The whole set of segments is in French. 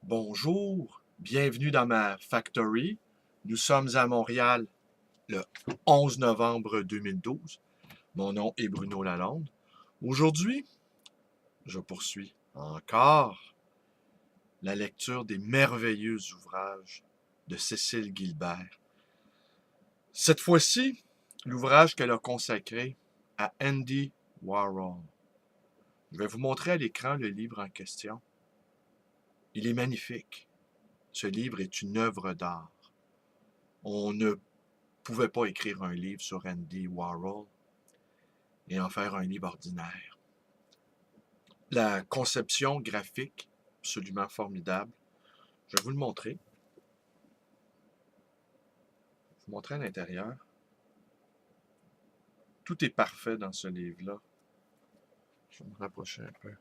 Bonjour, bienvenue dans ma factory. Nous sommes à Montréal le 11 novembre 2012. Mon nom est Bruno Lalonde. Aujourd'hui, je poursuis encore la lecture des merveilleux ouvrages de Cécile Gilbert. Cette fois-ci, l'ouvrage qu'elle a consacré à Andy Warhol. Je vais vous montrer à l'écran le livre en question. Il est magnifique. Ce livre est une œuvre d'art. On ne pouvait pas écrire un livre sur Andy Warhol et en faire un livre ordinaire. La conception graphique, absolument formidable. Je vais vous le montrer. Je vais vous montrer à l'intérieur. Tout est parfait dans ce livre-là. Je vais me rapprocher un peu.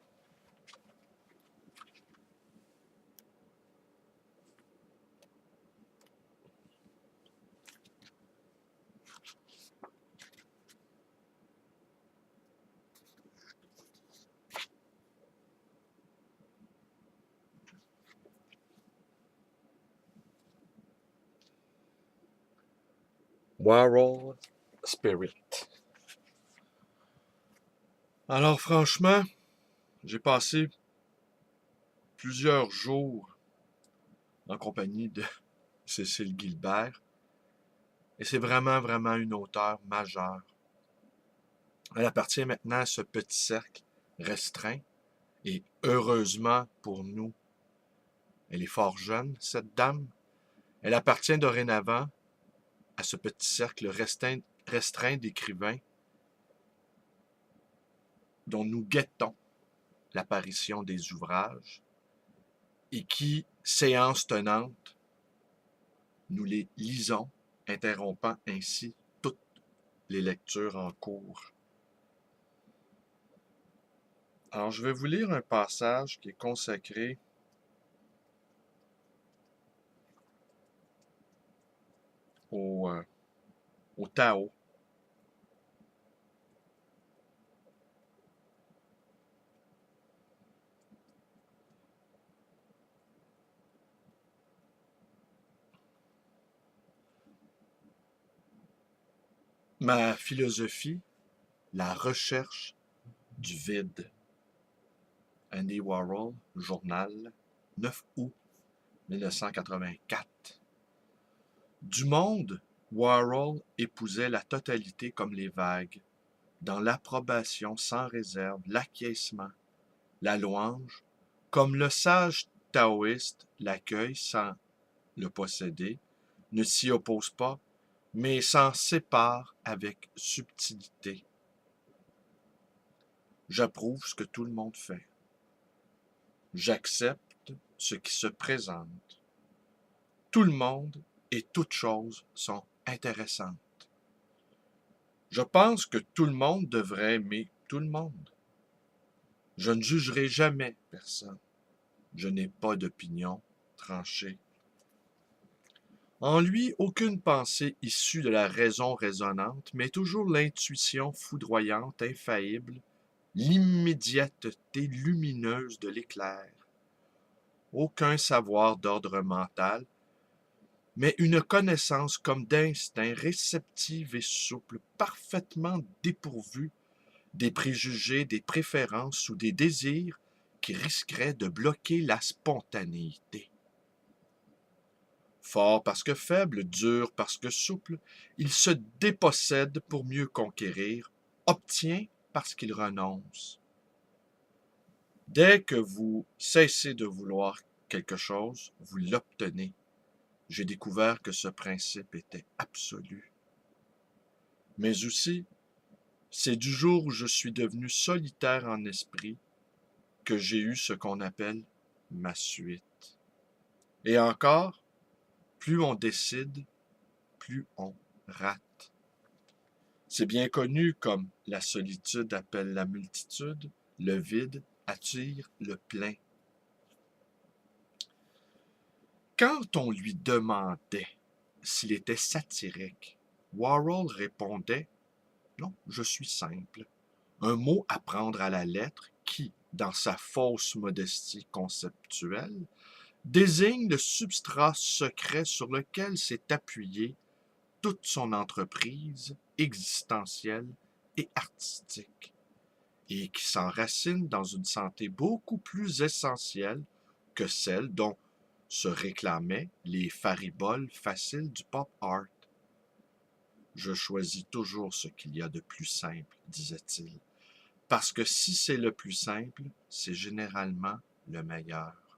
Warhol Spirit. Alors franchement, j'ai passé plusieurs jours en compagnie de Cécile Gilbert et c'est vraiment une auteure majeure. Elle appartient maintenant à ce petit cercle restreint et heureusement pour nous, elle est fort jeune, cette dame. Elle appartient dorénavant à ce petit cercle restreint d'écrivains dont nous guettons l'apparition des ouvrages et qui, séance tenante, nous les lisons, interrompant ainsi toutes les lectures en cours. Alors, je vais vous lire un passage qui est consacré au Tao. Ma philosophie, la recherche du vide. Andy Warhol, journal, 9 août 1984. Du monde, Warhol épousait la totalité comme les vagues, dans l'approbation sans réserve, l'acquiescement, la louange, comme le sage taoïste l'accueille sans le posséder, ne s'y oppose pas, mais s'en sépare avec subtilité. J'approuve ce que tout le monde fait. J'accepte ce qui se présente. Tout le monde et toutes choses sont intéressantes. Je pense que tout le monde devrait aimer tout le monde. Je ne jugerai jamais personne. Je n'ai pas d'opinion tranchée. En lui, aucune pensée issue de la raison raisonnante, mais toujours l'intuition foudroyante, infaillible, l'immédiateté lumineuse de l'éclair. Aucun savoir d'ordre mental, mais une connaissance comme d'instinct, réceptive et souple, parfaitement dépourvue des préjugés, des préférences ou des désirs qui risqueraient de bloquer la spontanéité. Fort parce que faible, dur parce que souple, il se dépossède pour mieux conquérir, obtient parce qu'il renonce. Dès que vous cessez de vouloir quelque chose, vous l'obtenez. J'ai découvert que ce principe était absolu. Mais aussi, c'est du jour où je suis devenu solitaire en esprit que j'ai eu ce qu'on appelle ma suite. Et encore, plus on décide, plus on rate. C'est bien connu comme la solitude appelle la multitude, le vide attire le plein. Quand on lui demandait s'il était satirique, Warhol répondait « Non, je suis simple ». Un mot à prendre à la lettre qui, dans sa fausse modestie conceptuelle, désigne le substrat secret sur lequel s'est appuyée toute son entreprise existentielle et artistique, et qui s'enracine dans une santé beaucoup plus essentielle que celle dont se réclamaient les fariboles faciles du pop art. Je choisis toujours ce qu'il y a de plus simple, disait-il, parce que si c'est le plus simple, c'est généralement le meilleur.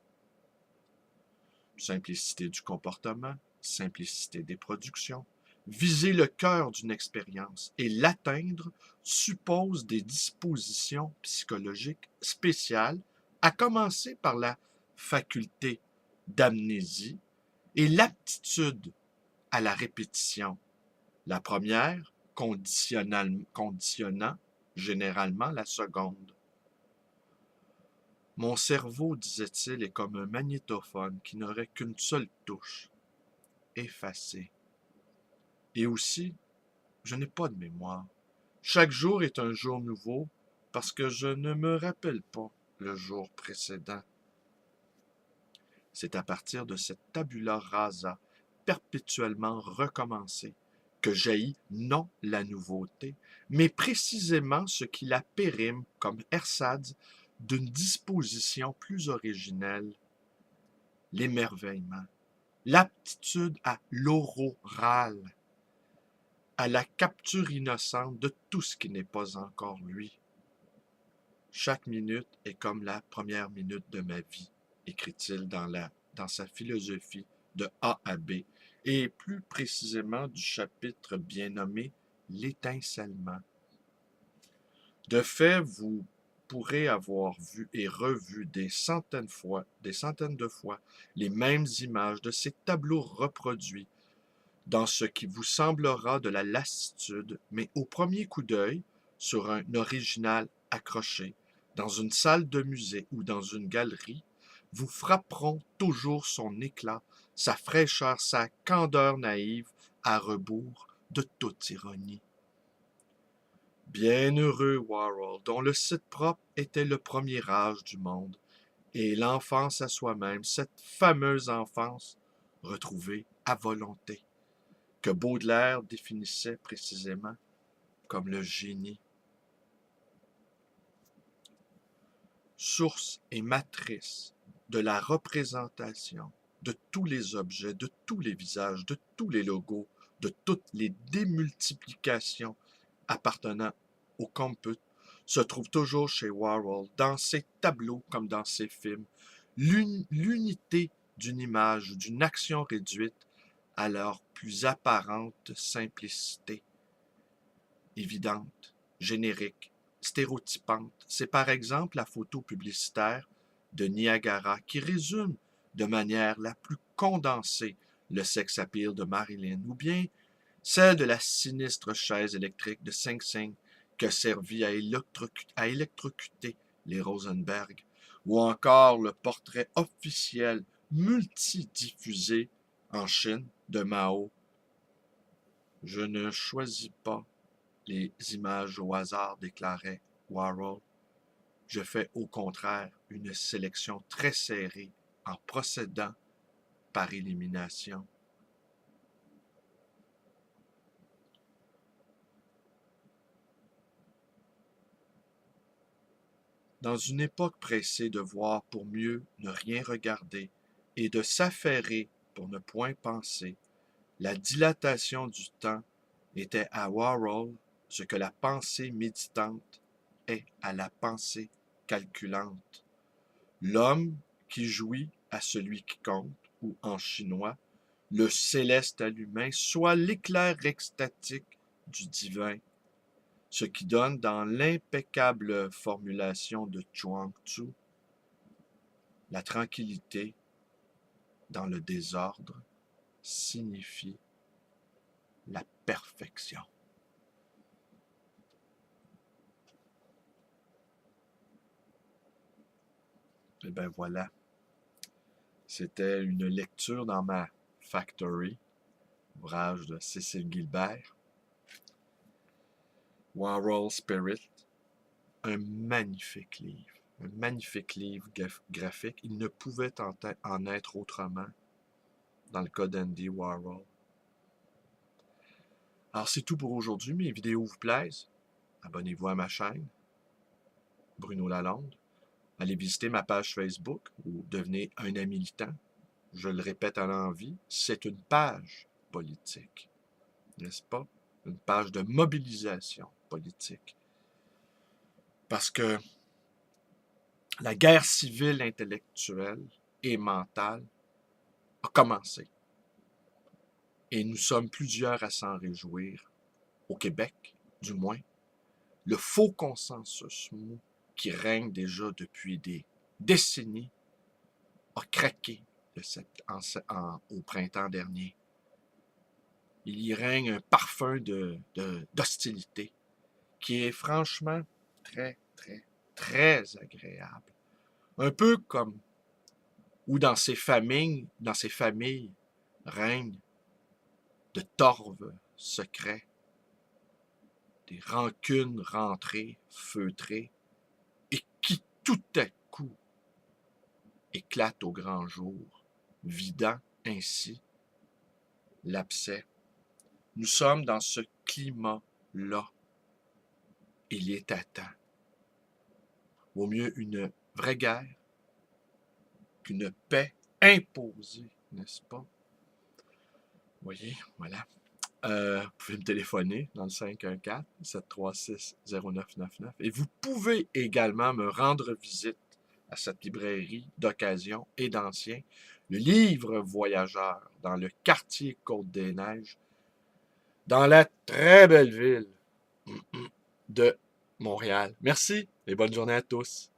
Simplicité du comportement, simplicité des productions. Viser le cœur d'une expérience et l'atteindre suppose des dispositions psychologiques spéciales, à commencer par la faculté d'amnésie et l'aptitude à la répétition. La première conditionnant généralement la seconde. Mon cerveau, disait-il, est comme un magnétophone qui n'aurait qu'une seule touche, effacer. Et aussi, je n'ai pas de mémoire. Chaque jour est un jour nouveau parce que je ne me rappelle pas le jour précédent. C'est à partir de cette tabula rasa, perpétuellement recommencée, que jaillit non la nouveauté, mais précisément ce qui la périme comme ersatz d'une disposition plus originelle, l'émerveillement, l'aptitude à l'auroral, à la capture innocente de tout ce qui n'est pas encore lui. Chaque minute est comme la première minute de ma vie, écrit-il dans sa philosophie de A à B, et plus précisément du chapitre bien nommé L'étincellement. De fait, vous pourrez avoir vu et revu des centaines de fois, les mêmes images de ces tableaux reproduits, dans ce qui vous semblera de la lassitude, mais au premier coup d'œil, sur un original accroché, dans une salle de musée ou dans une galerie, vous frapperont toujours son éclat, sa fraîcheur, sa candeur naïve, à rebours de toute ironie. Bienheureux Warhol, dont le site propre était le premier âge du monde, et l'enfance à soi-même, cette fameuse enfance retrouvée à volonté, que Baudelaire définissait précisément comme le génie. Source et matrice de la représentation de tous les objets, de tous les visages, de tous les logos, de toutes les démultiplications appartenant au compute, se trouve toujours chez Warhol, dans ses tableaux comme dans ses films, l'unité d'une image, d'une action réduite à leur plus apparente simplicité, évidente, générique, stéréotypante. C'est par exemple la photo publicitaire de Niagara qui résume de manière la plus condensée le sex appeal de Marilyn, ou bien celle de la sinistre chaise électrique de Sing Sing qui a servi à électrocuter les Rosenberg, ou encore le portrait officiel multidiffusé en Chine de Mao. Je ne choisis pas les images au hasard, déclarait Warhol. Je fais au contraire une sélection très serrée en procédant par élimination. Dans une époque pressée de voir pour mieux ne rien regarder et de s'affairer pour ne point penser, la dilatation du temps était à Warhol ce que la pensée méditante est à la pensée calculante. L'homme qui jouit à celui qui compte, ou en chinois, le céleste à l'humain, soit l'éclair extatique du divin, ce qui donne dans l'impeccable formulation de Chuang Tzu la tranquillité dans le désordre signifie la perfection. Et bien voilà, c'était une lecture dans ma Factory, ouvrage de Cécile Gilbert. Warhol Spirit, un magnifique livre, Un magnifique livre graphique. Il ne pouvait en être autrement dans le cas d'Andy Warhol. Alors, c'est tout pour aujourd'hui. Mes vidéos vous plaisent. Abonnez-vous à ma chaîne, Bruno Lalonde. Allez visiter ma page Facebook ou devenez un ami militant. Je le répète à l'envi, c'est une page politique, n'est-ce pas? Une page de mobilisation politique. Parce que la guerre civile intellectuelle et mentale a commencé. Et nous sommes plusieurs à s'en réjouir, au Québec, du moins. Le faux consensus mou qui règne déjà depuis des décennies a craqué au printemps dernier. Il y règne un parfum d'hostilité qui est franchement très, très, très agréable. Un peu comme où dans ces familles règnent de torves secrets, des rancunes rentrées, feutrées, et qui tout à coup éclatent au grand jour, vidant ainsi l'abcès. Nous sommes dans ce climat-là. Il est à temps. Vaut mieux une vraie guerre qu'une paix imposée, n'est-ce pas? Vous voyez, voilà. Vous pouvez me téléphoner dans le 514-736-0999 et vous pouvez également me rendre visite à cette librairie d'occasion et d'anciens, le Livre Voyageur, dans le quartier Côte-des-Neiges, dans la très belle ville de Montréal. Merci et bonne journée à tous.